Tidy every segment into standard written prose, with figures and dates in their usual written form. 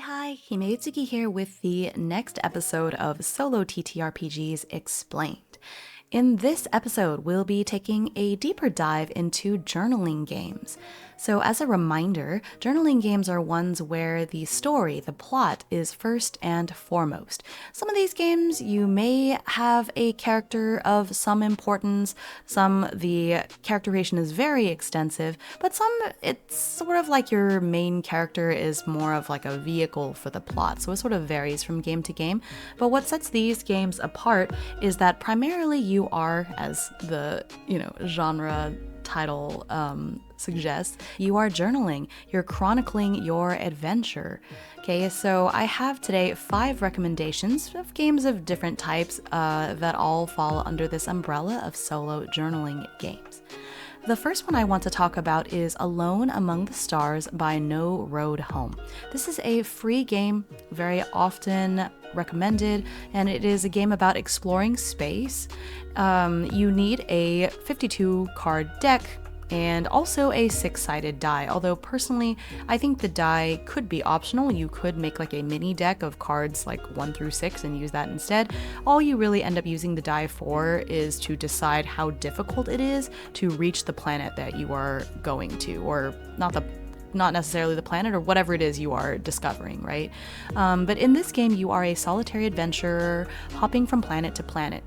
Hi, Himeutsugi here with the next episode of Solo TTRPGs Explained. In this episode, we'll be taking a deeper dive into journaling games. So as a reminder, journaling games are ones where the story, the plot, is first and foremost. Some of these games, you may have a character of some importance, some the characterization is very extensive, but some it's sort of like your main character is more of like a vehicle for the plot, so it sort of varies from game to game. But what sets these games apart is that primarily you are, as the genre title suggests, you are journaling, you're chronicling your adventure. Okay, so I have today 5 recommendations of games of different types that all fall under this umbrella of solo journaling games. The first one I want to talk about is Alone Among the Stars by No Road Home. This is a free game, very often recommended, and it is a game about exploring space. You need a 52 card deck and also a 6-sided die, although personally I think the die could be optional. You could make like a mini deck of cards like 1 through 6 and use that instead. All you really end up using the die for is to decide how difficult it is to reach the planet that you are going to, or not necessarily the planet, or whatever it is you are discovering, right? But in this game, you are a solitary adventurer hopping from planet to planet.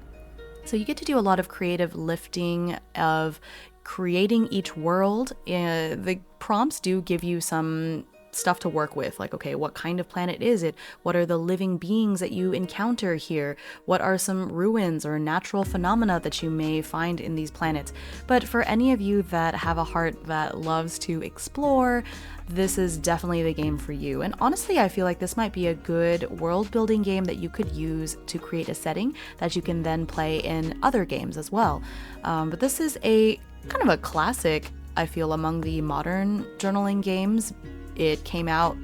So you get to do a lot of creative lifting of creating each world. The prompts do give you some stuff to work with, like, okay, what kind of planet is it? What are the living beings that you encounter here? What are some ruins or natural phenomena that you may find in these planets? But for any of you that have a heart that loves to explore, this is definitely the game for you. And honestly, I feel like this might be a good world building game that you could use to create a setting that you can then play in other games as well. But this is a kind of a classic, I feel, among the modern journaling games. It came out,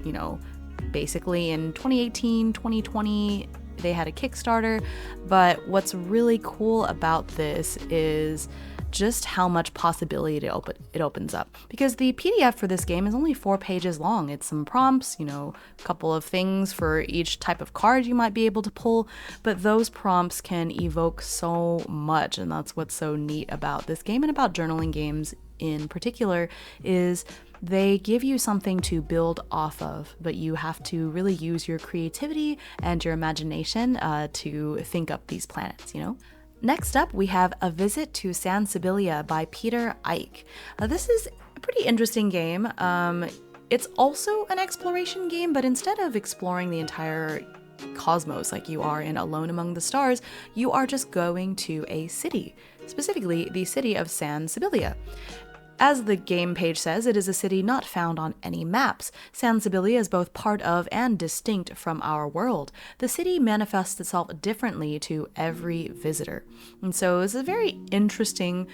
basically in 2018, 2020. They had a Kickstarter, but what's really cool about this is just how much possibility it opens up. Because the PDF for this game is only 4 pages long. It's some prompts, a couple of things for each type of card you might be able to pull, but those prompts can evoke so much, and that's what's so neat about this game and about journaling games in particular, is they give you something to build off of, but you have to really use your creativity and your imagination to think up these planets, Next up, we have A Visit to San Sibilia by Peter Ike. This is a pretty interesting game. It's also an exploration game, but instead of exploring the entire cosmos like you are in Alone Among the Stars, you are just going to a city, specifically the city of San Sibilia. As the game page says, it is a city not found on any maps. San Sibilia is both part of and distinct from our world. The city manifests itself differently to every visitor. And so it's a very interesting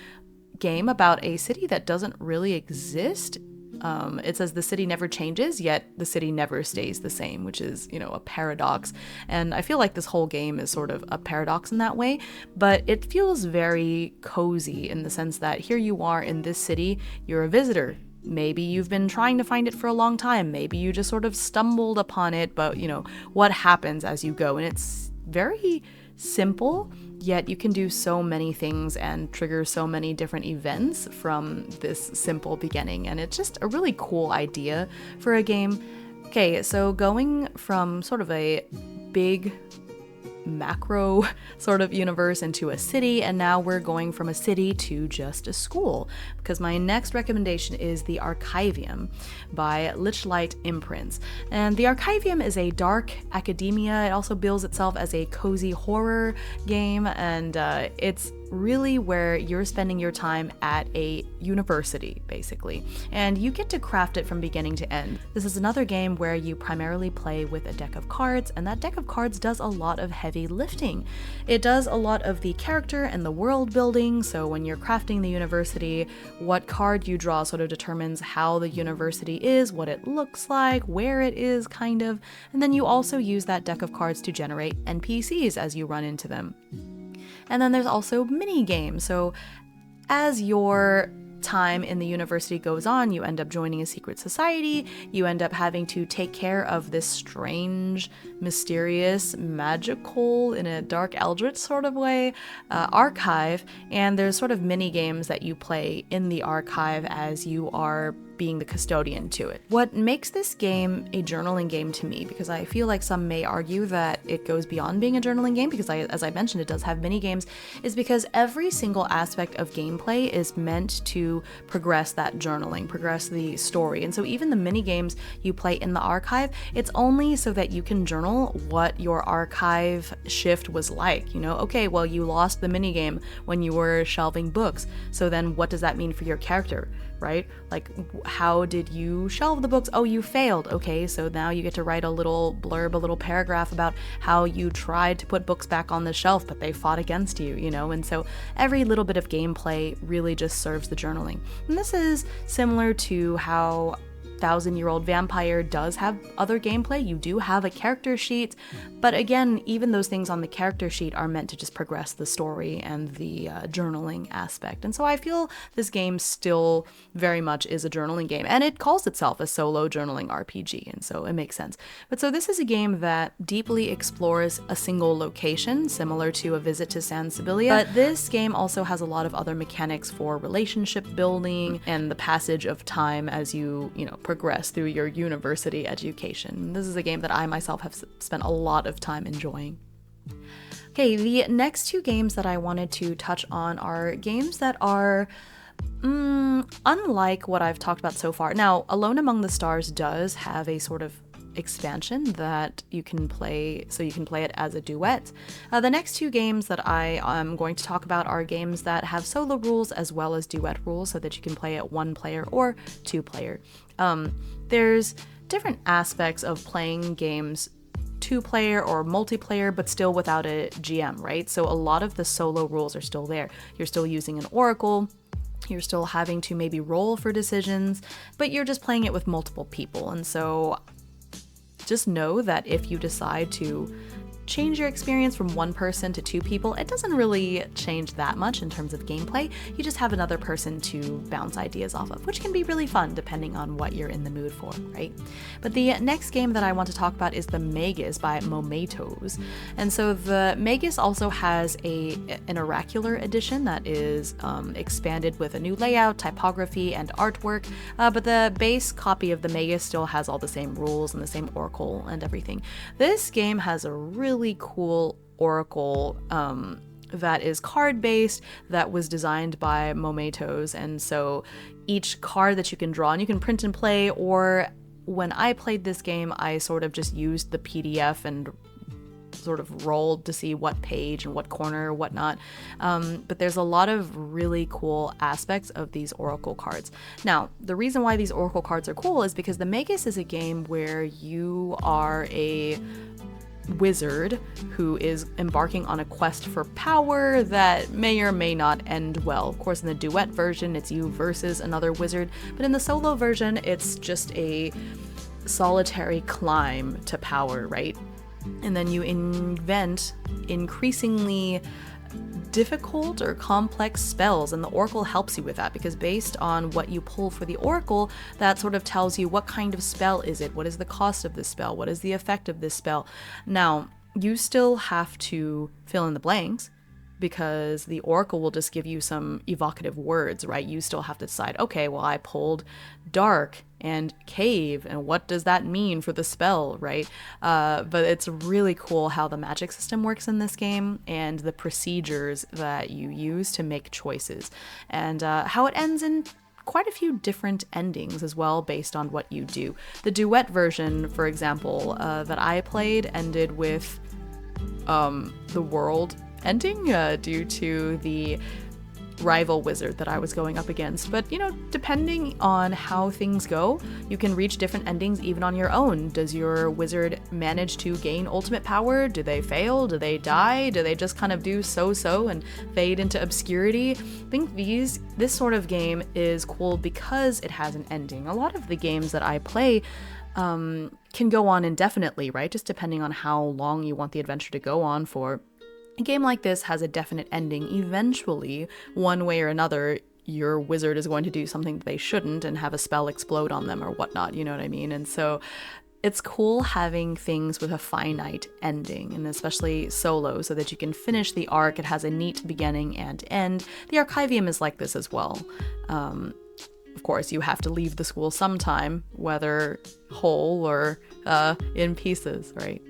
game about a city that doesn't really exist. It says the city never changes, yet the city never stays the same, which is, a paradox. And I feel like this whole game is sort of a paradox in that way, but it feels very cozy in the sense that here you are in this city, you're a visitor. Maybe you've been trying to find it for a long time. Maybe you just sort of stumbled upon it, but, what happens as you go? And it's very simple, yet you can do so many things and trigger so many different events from this simple beginning, and it's just a really cool idea for a game. Okay, so going from sort of a big macro sort of universe into a city, and now we're going from a city to just a school, because my next recommendation is The Archivium by Lichlight Imprints. And The Archivium is a dark academia. It also bills itself as a cozy horror game, and it's really where you're spending your time at a university, basically, and you get to craft it from beginning to end. This is another game where you primarily play with a deck of cards, and that deck of cards does a lot of heavy lifting. It does a lot of the character and the world building, so when you're crafting the university, what card you draw sort of determines how the university is, what it looks like, where it is, kind of, and then you also use that deck of cards to generate NPCs as you run into them. And then there's also mini games. So as you're time in the university goes on, you end up joining a secret society, you end up having to take care of this strange, mysterious, magical, in a dark eldritch sort of way, archive, and there's sort of mini games that you play in the archive as you are being the custodian to it. What makes this game a journaling game to me, because I feel like some may argue that it goes beyond being a journaling game, because as I mentioned, it does have mini games, is because every single aspect of gameplay is meant to progress that journaling, progress the story. And so even the mini games you play in the archive, it's only so that you can journal what your archive shift was like. You know, okay, well, you lost the mini game when you were shelving books. So then what does that mean for your character? Right? Like, how did you shelve the books? Oh, you failed. Okay, so now you get to write a little blurb, a little paragraph about how you tried to put books back on the shelf, but they fought against you, you know? And so every little bit of gameplay really just serves the journaling. And this is similar to how Thousand-Year-Old Vampire does have other gameplay. You do have a character sheet, but again, even those things on the character sheet are meant to just progress the story and the journaling aspect. And so I feel this game still very much is a journaling game, and it calls itself a solo journaling RPG, and so it makes sense. But so this is a game that deeply explores a single location, similar to A Visit to San Sibilia, but this game also has a lot of other mechanics for relationship building and the passage of time as you progress through your university education. This is a game that I myself have spent a lot of time enjoying. Okay, the next two games that I wanted to touch on are games that are unlike what I've talked about so far. Now, Alone Among the Stars does have a sort of expansion that you can play, so you can play it as a duet. The next two games that I am going to talk about are games that have solo rules as well as duet rules, so that you can play it one player or two player. There's different aspects of playing games two-player or multiplayer, but still without a GM, right? So a lot of the solo rules are still there. You're still using an oracle, you're still having to maybe roll for decisions, but you're just playing it with multiple people. And so just know that if you decide to change your experience from one person to two people, it doesn't really change that much in terms of gameplay. You just have another person to bounce ideas off of, which can be really fun depending on what you're in the mood for, right? But the next game that I want to talk about is the Magus by Momentos. And so the Magus also has an oracular edition that is expanded with a new layout, typography, and artwork, but the base copy of the Magus still has all the same rules and the same oracle and everything. This game has a really cool oracle that is card-based, that was designed by Momentos, and so each card that you can draw, and you can print and play, or when I played this game, I sort of just used the PDF and sort of rolled to see what page and what corner, whatnot. But there's a lot of really cool aspects of these oracle cards. Now, the reason why these oracle cards are cool is because the Magus is a game where you are a wizard who is embarking on a quest for power that may or may not end well. Of course, in the duet version, it's you versus another wizard, but in the solo version, it's just a solitary climb to power, right? And then you invent increasingly difficult or complex spells, and the oracle helps you with that, because based on what you pull for the oracle, that sort of tells you what kind of spell is it, what is the cost of this spell, what is the effect of this spell. Now, you still have to fill in the blanks, because the oracle will just give you some evocative words, right? You still have to decide, okay, well, I pulled dark and cave, and what does that mean for the spell, right? But it's really cool how the magic system works in this game, and the procedures that you use to make choices, and how it ends in quite a few different endings as well, based on what you do. The duet version, for example, that I played ended with the world ending due to the rival wizard that I was going up against. But, depending on how things go, you can reach different endings even on your own. Does your wizard manage to gain ultimate power? Do they fail? Do they die? Do they just kind of do so-so and fade into obscurity? I think this sort of game is cool because it has an ending. A lot of the games that I play can go on indefinitely, right? Just depending on how long you want the adventure to go on for. A game like this has a definite ending. Eventually, one way or another, your wizard is going to do something that they shouldn't and have a spell explode on them or whatnot, you know what I mean? And so it's cool having things with a finite ending, and especially solo, so that you can finish the arc. It has a neat beginning and end. The Archivium is like this as well. Of course, you have to leave the school sometime, whether whole or in pieces, right?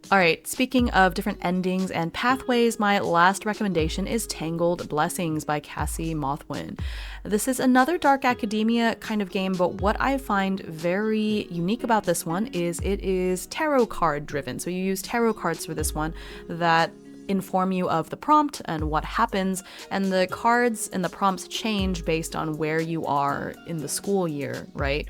All right, speaking of different endings and pathways, my last recommendation is Tangled Blessings by Cassie Mothwin. This is another dark academia kind of game, but what I find very unique about this one is it is tarot card driven. So you use tarot cards for this one that inform you of the prompt and what happens, and the cards and the prompts change based on where you are in the school year, right?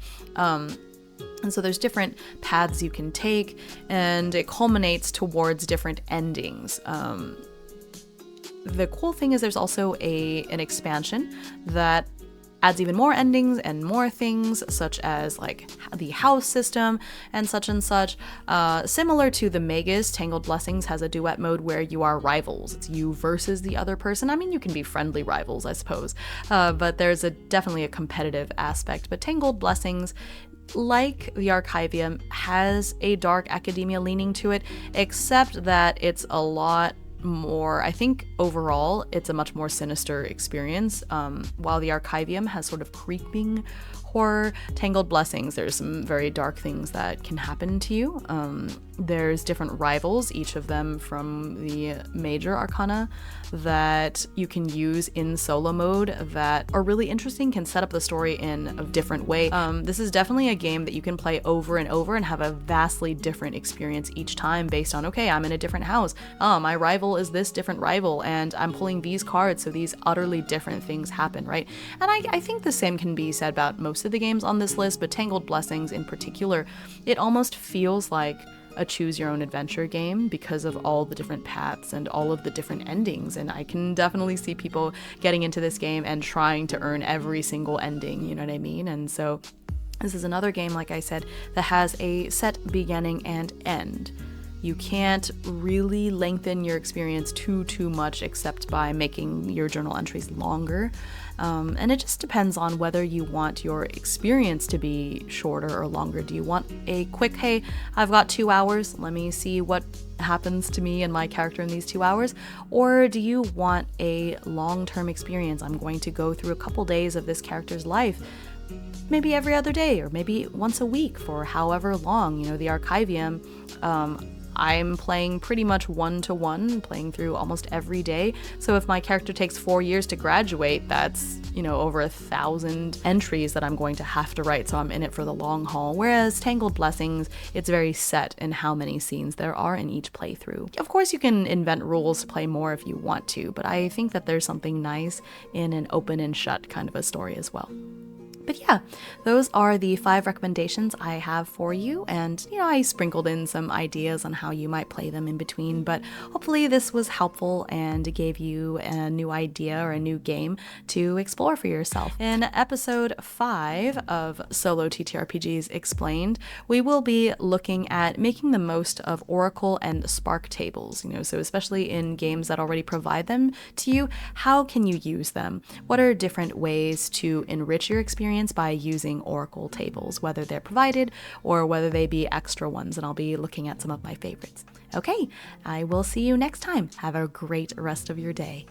And so there's different paths you can take, and it culminates towards different endings. The cool thing is there's also an expansion that adds even more endings and more things, such as like the house system and such. Similar to the Magus, Tangled Blessings has a duet mode where you are rivals. It's you versus the other person. I mean, you can be friendly rivals, I suppose, but there's definitely a competitive aspect. But Tangled Blessings, like the Archivium, has a dark academia leaning to it, except that it's a lot more, I think overall it's a much more sinister experience. While the Archivium has sort of creeping horror, Tangled Blessings, there's some very dark things that can happen to you. There's different rivals, each of them from the major arcana, that you can use in solo mode that are really interesting, can set up the story in a different way. This is definitely a game that you can play over and over and have a vastly different experience each time based on, okay, I'm in a different house. My rival is this different rival, and I'm pulling these cards, so these utterly different things happen, right? And I think the same can be said about most of the games on this list, but Tangled Blessings in particular, it almost feels like a choose your own adventure game because of all the different paths and all of the different endings. And I can definitely see people getting into this game and trying to earn every single ending, you know what I mean? And so this is another game, like I said, that has a set beginning and end. You can't really lengthen your experience too much except by making your journal entries longer. And it just depends on whether you want your experience to be shorter or longer. Do you want a quick, hey, I've got 2 hours, let me see what happens to me and my character in these 2 hours? Or do you want a long-term experience? I'm going to go through a couple days of this character's life, maybe every other day or maybe once a week for however long. You know, the Archivium, I'm playing pretty much 1-to-1, playing through almost every day. So if my character takes 4 years to graduate, that's, you know, over 1,000 entries that I'm going to have to write. So I'm in it for the long haul. Whereas Tangled Blessings, it's very set in how many scenes there are in each playthrough. Of course, you can invent rules to play more if you want to, but I think that there's something nice in an open and shut kind of a story as well. But yeah, those are the 5 recommendations I have for you, and you know, I sprinkled in some ideas on how you might play them in between, but hopefully this was helpful and gave you a new idea or a new game to explore for yourself. In episode 5 of Solo TTRPGs Explained, we will be looking at making the most of Oracle and Spark tables, you know, so especially in games that already provide them to you, how can you use them? What are different ways to enrich your experience by using Oracle tables, whether they're provided or whether they be extra ones, and I'll be looking at some of my favorites. Okay, I will see you next time. Have a great rest of your day.